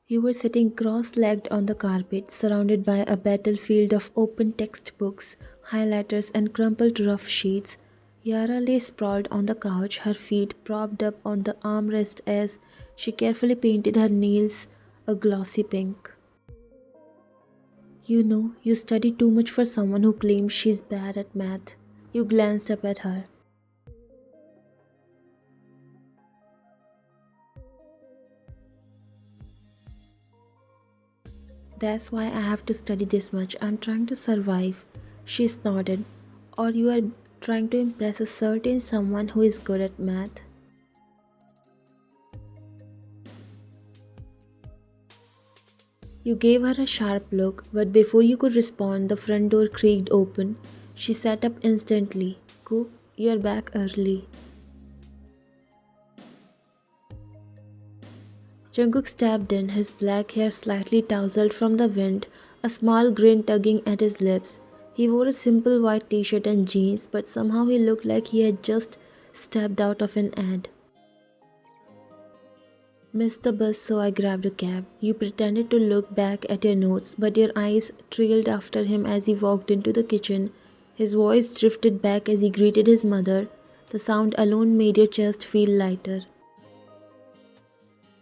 You were sitting cross-legged on the carpet, surrounded by a battlefield of open textbooks, highlighters, and crumpled rough sheets. Yara lay sprawled on the couch, her feet propped up on the armrest as she carefully painted her nails a glossy pink. You know, you study too much for someone who claims she's bad at math. You glanced up at her. That's why I have to study this much. I'm trying to survive. She nodded. Or you are trying to impress a certain someone who is good at math? You gave her a sharp look, but before you could respond, the front door creaked open. She sat up instantly. Coop, you're back early. Jungkook stepped in, his black hair slightly tousled from the wind, a small grin tugging at his lips. He wore a simple white t-shirt and jeans, but somehow he looked like he had just stepped out of an ad. Missed the bus, so I grabbed a cab. You pretended to look back at your notes, but your eyes trailed after him as he walked into the kitchen. His voice drifted back as he greeted his mother. The sound alone made your chest feel lighter.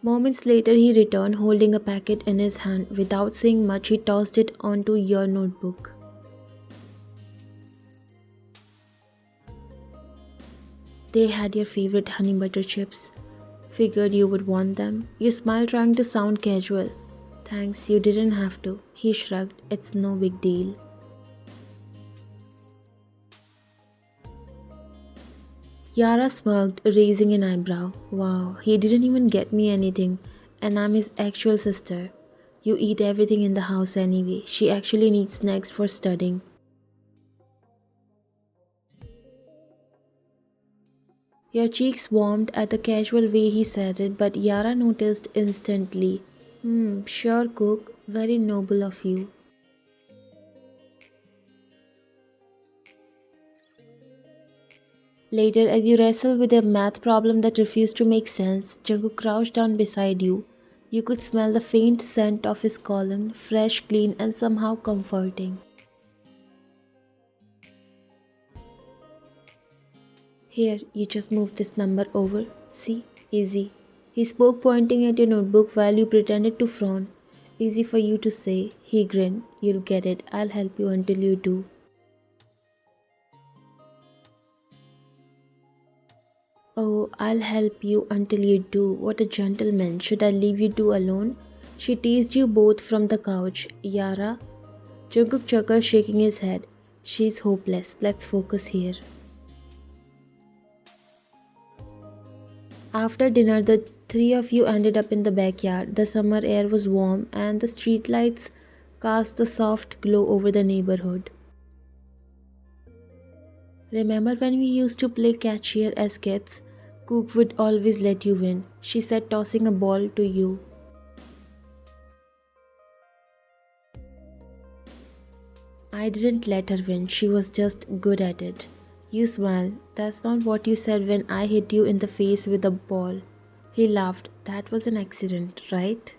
Moments later, he returned holding a packet in his hand. Without saying much, he tossed it onto your notebook. They had your favorite honey butter chips. Figured you would want them. You smiled, trying to sound casual. Thanks, you didn't have to. He shrugged. It's no big deal. Yara smirked, raising an eyebrow. Wow, he didn't even get me anything. And I'm his actual sister. You eat everything in the house anyway. She actually needs snacks for studying. Your cheeks warmed at the casual way he said it, but Yara noticed instantly. Sure, cook. Very noble of you. Later, as you wrestled with a math problem that refused to make sense, Jungkook crouched down beside you. You could smell the faint scent of his cologne, fresh, clean, and somehow comforting. Here, you just move this number over. See? Easy. He spoke, pointing at your notebook while you pretended to frown. Easy for you to say. He grinned. You'll get it. I'll help you until you do. Oh, I'll help you until you do. What a gentleman. Should I leave you two alone? She teased you both from the couch. Yara? Jungkook chuckled, shaking his head. She's hopeless. Let's focus here. After dinner, the three of you ended up in the backyard. The summer air was warm, and the streetlights cast a soft glow over the neighborhood. Remember when we used to play catch here as kids? Cook would always let you win, she said, tossing a ball to you. I didn't let her win, she was just good at it. You smiled. That's not what you said when I hit you in the face with a ball. He laughed. That was an accident, right?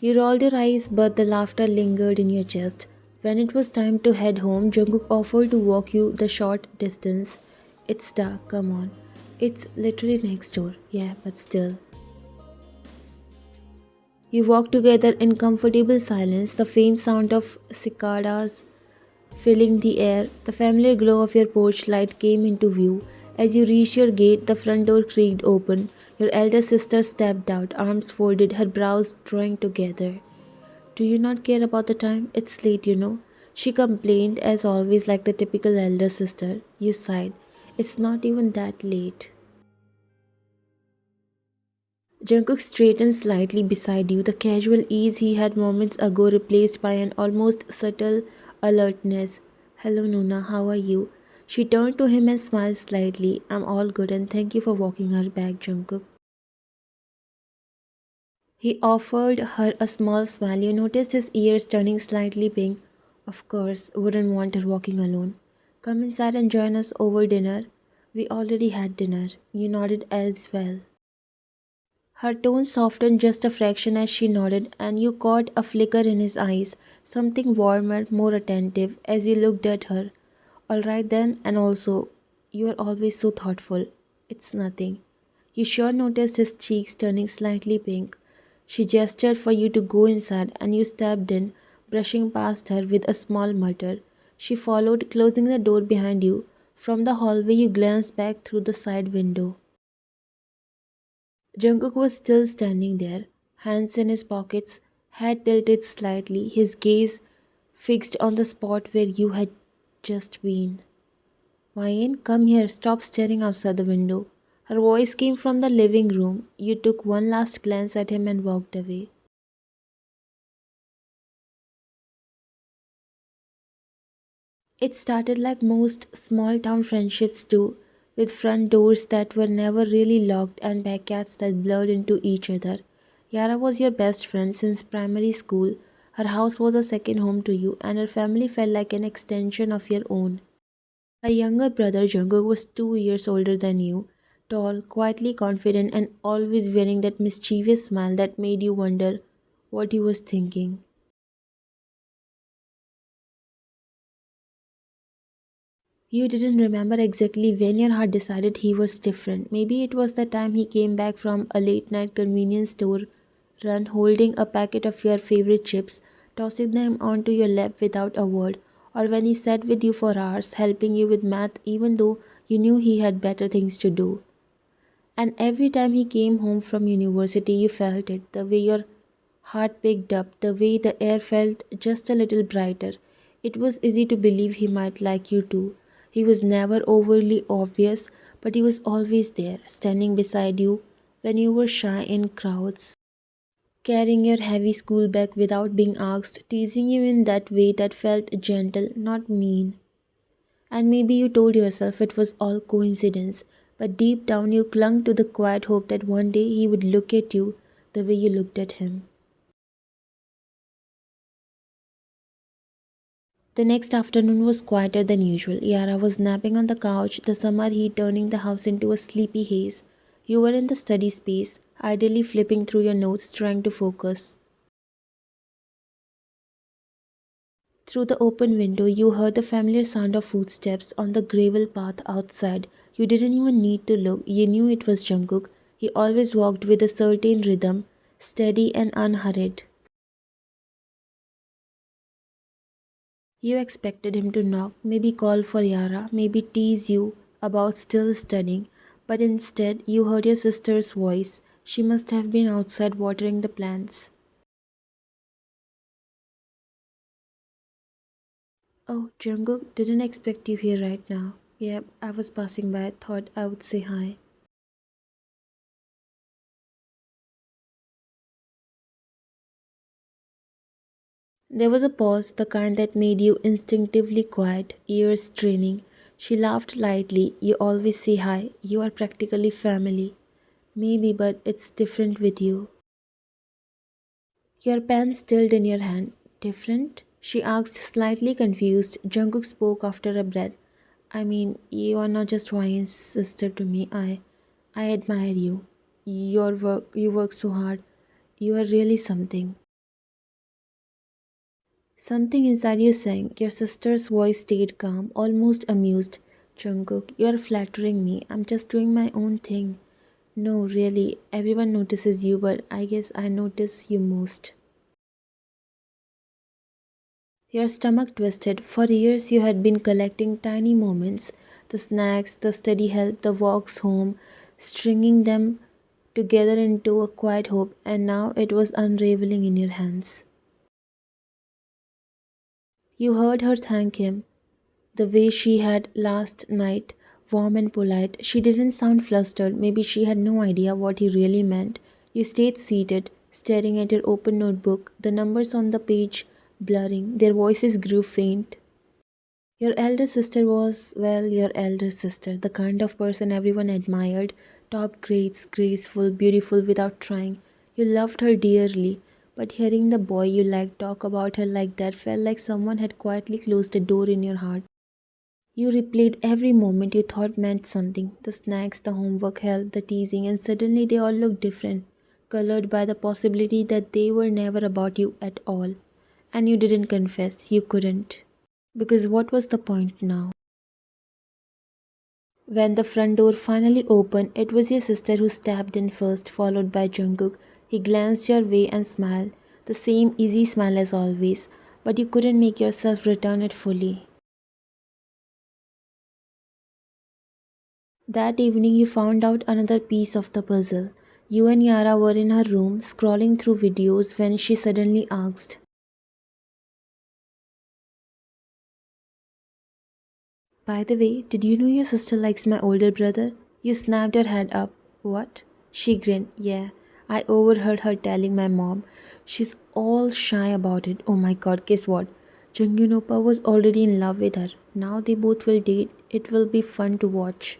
You rolled your eyes, but the laughter lingered in your chest. When it was time to head home, Jungkook offered to walk you the short distance. It's dark, come on. It's literally next door. Yeah, but still. You walked together in comfortable silence, the faint sound of cicadas filling the air. The familiar glow of your porch light came into view. As you reached your gate, the front door creaked open. Your elder sister stepped out, arms folded, her brows drawing together. Do you not care about the time? It's late, you know. She complained, as always, like the typical elder sister. You sighed. It's not even that late. Jungkook straightened slightly beside you, the casual ease he had moments ago replaced by an almost subtle alertness. Hello Nuna, how are you? She turned to him and smiled slightly. I'm all good and thank you for walking her back, Jungkook. He offered her a small smile. You noticed his ears turning slightly pink. Of course, wouldn't want her walking alone. Come inside and join us over dinner. We already had dinner. You nodded as well. Her tone softened just a fraction as she nodded, and you caught a flicker in his eyes, something warmer, more attentive, as you looked at her. All right then, and also, you are always so thoughtful. It's nothing. You sure noticed his cheeks turning slightly pink. She gestured for you to go inside, and you stepped in, brushing past her with a small mutter. She followed, closing the door behind you. From the hallway, you glanced back through the side window. Jungkook was still standing there, hands in his pockets, head tilted slightly, his gaze fixed on the spot where you had just been. Mayan, come here, stop staring outside the window. Her voice came from the living room. You took one last glance at him and walked away. It started like most small town friendships do, with front doors that were never really locked and backyards that blurred into each other. Yara was your best friend since primary school. Her house was a second home to you, and her family felt like an extension of your own. Her younger brother Jungkook was 2 years older than you, tall, quietly confident, and always wearing that mischievous smile that made you wonder what he was thinking. You didn't remember exactly when your heart decided he was different. Maybe it was the time he came back from a late night convenience store run holding a packet of your favorite chips, tossing them onto your lap without a word, or when he sat with you for hours helping you with math even though you knew he had better things to do. And every time he came home from university, you felt it the way your heart picked up, the way the air felt just a little brighter. It was easy to believe he might like you too. He was never overly obvious, but he was always there, standing beside you when you were shy in crowds, carrying your heavy school bag without being asked, teasing you in that way that felt gentle, not mean. And maybe you told yourself it was all coincidence, but deep down you clung to the quiet hope that one day he would look at you the way you looked at him. The next afternoon was quieter than usual. Yara was napping on the couch, the summer heat turning the house into a sleepy haze. You were in the study space, idly flipping through your notes, trying to focus. Through the open window, you heard the familiar sound of footsteps on the gravel path outside. You didn't even need to look, you knew it was Jungkook. He always walked with a certain rhythm, steady and unhurried. You expected him to knock, maybe call for Yara, maybe tease you about still studying, but instead you heard your sister's voice. She must have been outside watering the plants. Oh, Jungkook, didn't expect you here right now. Yep, I was passing by, thought I would say hi. There was a pause, the kind that made you instinctively quiet, ears straining. She laughed lightly. You always say hi. You are practically family. Maybe, but it's different with you. Your pen stilled in your hand. Different? She asked, slightly confused. Jungkook spoke after a breath. I mean, you are not just Ryan's sister to me. I admire you. You work so hard. You are really something. Something inside you sank. Your sister's voice stayed calm, almost amused. Jungkook, you are flattering me. I'm just doing my own thing. No, really, everyone notices you, but I guess I notice you most. Your stomach twisted. For years, you had been collecting tiny moments, the snacks, the steady help, the walks home, stringing them together into a quiet hope, and now it was unraveling in your hands. You heard her thank him, the way she had last night, warm and polite. She didn't sound flustered. Maybe she had no idea what he really meant. You stayed seated, staring at your open notebook, the numbers on the page blurring. Their voices grew faint. Your elder sister was, well, your elder sister, the kind of person everyone admired, top grades, graceful, beautiful without trying. You loved her dearly, but hearing the boy you liked talk about her like that felt like someone had quietly closed a door in your heart. You replayed every moment you thought meant something, the snacks, the homework help, the teasing, and suddenly they all looked different, colored by the possibility that they were never about you at all. And you didn't confess, you couldn't. Because what was the point now? When the front door finally opened, it was your sister who stepped in first, followed by Jungkook. He glanced your way and smiled, the same easy smile as always, but you couldn't make yourself return it fully. That evening, you found out another piece of the puzzle. You and Yara were in her room, scrolling through videos when she suddenly asked, "By the way, did you know your sister likes my older brother?" You snapped your head up. "What?" She grinned. "Yeah, I overheard her telling my mom. She's all shy about it. Oh my god, guess what? Junghyun Oppa was already in love with her. Now they both will date. It will be fun to watch."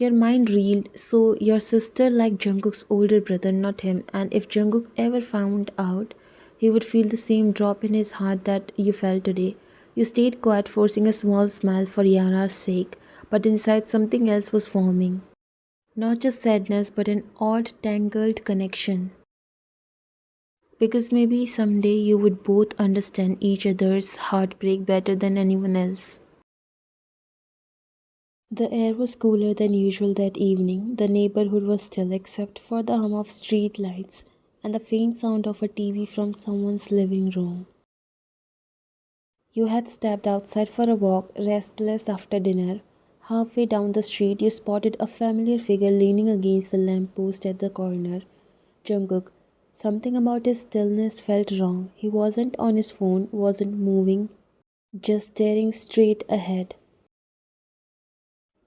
Your mind reeled, so your sister liked Jungkook's older brother, not him, and if Jungkook ever found out, he would feel the same drop in his heart that you felt today. You stayed quiet, forcing a small smile for Yara's sake, but inside something else was forming. Not just sadness, but an odd, tangled connection. Because maybe someday you would both understand each other's heartbreak better than anyone else. The air was cooler than usual that evening. The neighborhood was still except for the hum of street lights and the faint sound of a TV from someone's living room. You had stepped outside for a walk, restless after dinner. Halfway down the street, you spotted a familiar figure leaning against the lamp post at the corner. Jungkook. Something about his stillness felt wrong. He wasn't on his phone, wasn't moving, just staring straight ahead.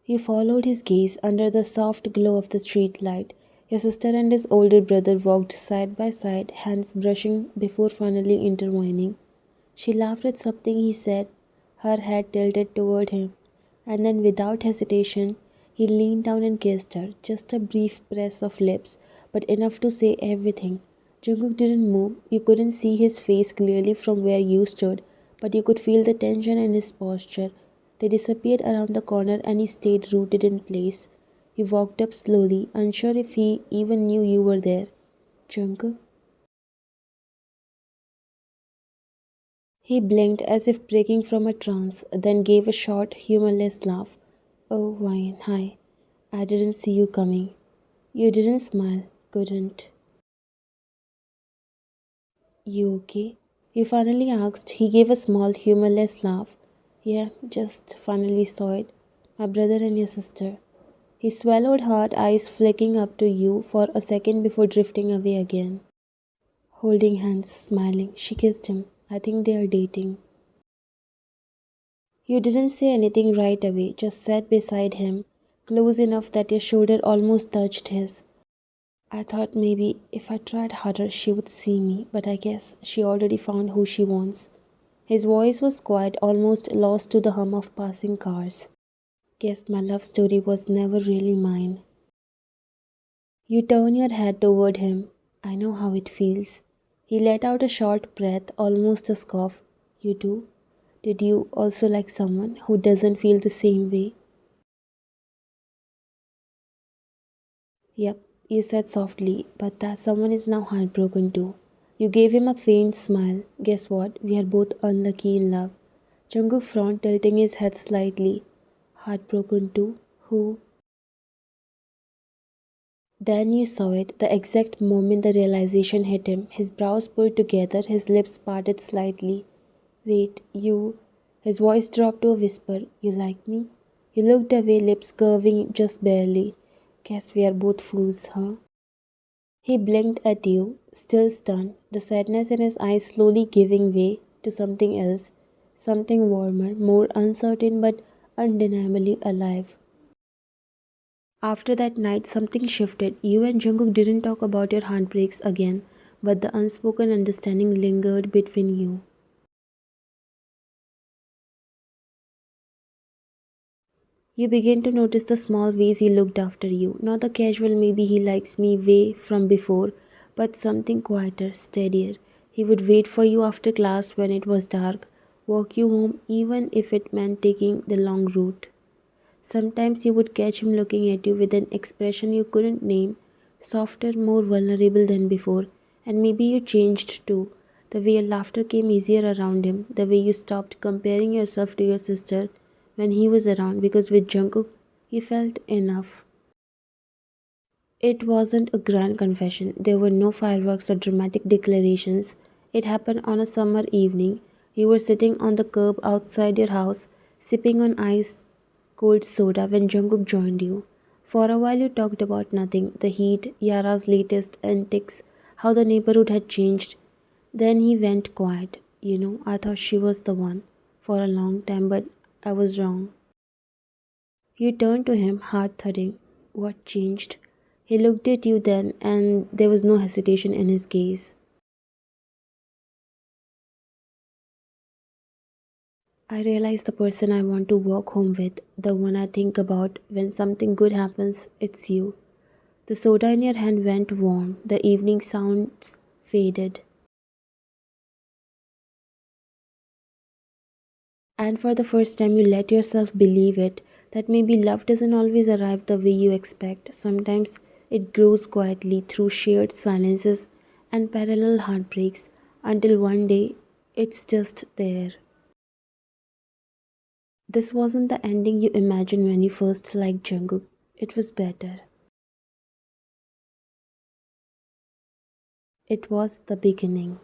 He followed his gaze under the soft glow of the street light. Your sister and his older brother walked side by side, hands brushing before finally intertwining. She laughed at something he said, her head tilted toward him, and then without hesitation, he leaned down and kissed her. Just a brief press of lips, but enough to say everything. Jungkook didn't move. You couldn't see his face clearly from where you stood, but you could feel the tension in his posture. They disappeared around the corner and he stayed rooted in place. He walked up slowly, unsure if he even knew you were there. "Jungkook?" He blinked as if breaking from a trance, then gave a short, humorless laugh. "Oh, Wayne, hi. I didn't see you coming." You didn't smile, couldn't. "You okay?" He finally asked. He gave a small, humorless laugh. "Yeah, just finally saw it. My brother and your sister." He swallowed hard, eyes flicking up to you for a second before drifting away again. Holding hands, smiling, she kissed him. "I think they are dating." You didn't say anything right away, just sat beside him, close enough that your shoulder almost touched his. "I thought maybe if I tried harder she would see me, but I guess she already found who she wants." His voice was quiet, almost lost to the hum of passing cars. "Guess my love story was never really mine." You turn your head toward him. "I know how it feels." He let out a short breath, almost a scoff. "You do? Did you also like someone who doesn't feel the same way?" "Yep," you said softly, "but that someone is now heartbroken too." You gave him a faint smile. "Guess what? We are both unlucky in love." Jungkook frowned, tilting his head slightly. "Heartbroken too? Who?" Then you saw it, the exact moment the realization hit him. His brows pulled together, his lips parted slightly. "Wait, you..." His voice dropped to a whisper. "You like me?" You looked away, lips curving just barely. "Guess we are both fools, huh?" He blinked at you, still stunned, the sadness in his eyes slowly giving way to something else, something warmer, more uncertain but undeniably alive. After that night, something shifted. You and Jungkook didn't talk about your heartbreaks again, but the unspoken understanding lingered between you. You began to notice the small ways he looked after you, not the casual maybe he likes me way from before, but something quieter, steadier. He would wait for you after class when it was dark, walk you home even if it meant taking the long route. Sometimes you would catch him looking at you with an expression you couldn't name, softer, more vulnerable than before, and maybe you changed too. The way your laughter came easier around him, the way you stopped comparing yourself to your sister when he was around, because with Jungkook, you felt enough. It wasn't a grand confession. There were no fireworks or dramatic declarations. It happened on a summer evening. You were sitting on the curb outside your house, sipping on ice cold soda when Jungkook joined you. For a while you talked about nothing, the heat, Yara's latest antics, how the neighborhood had changed. Then he went quiet. I thought she was the one for a long time, but I was wrong. You turned to him, heart thudding. What changed? He looked at you then, and there was no hesitation in his gaze. I realize the person I want to walk home with, the one I think about when something good happens, it's you. The soda in your hand went warm, the evening sounds faded, and for the first time you let yourself believe it that maybe love doesn't always arrive the way you expect. Sometimes it grows quietly through shared silences and parallel heartbreaks until one day it's just there. This wasn't the ending you imagined when you first liked Jungkook. It was better. It was the beginning.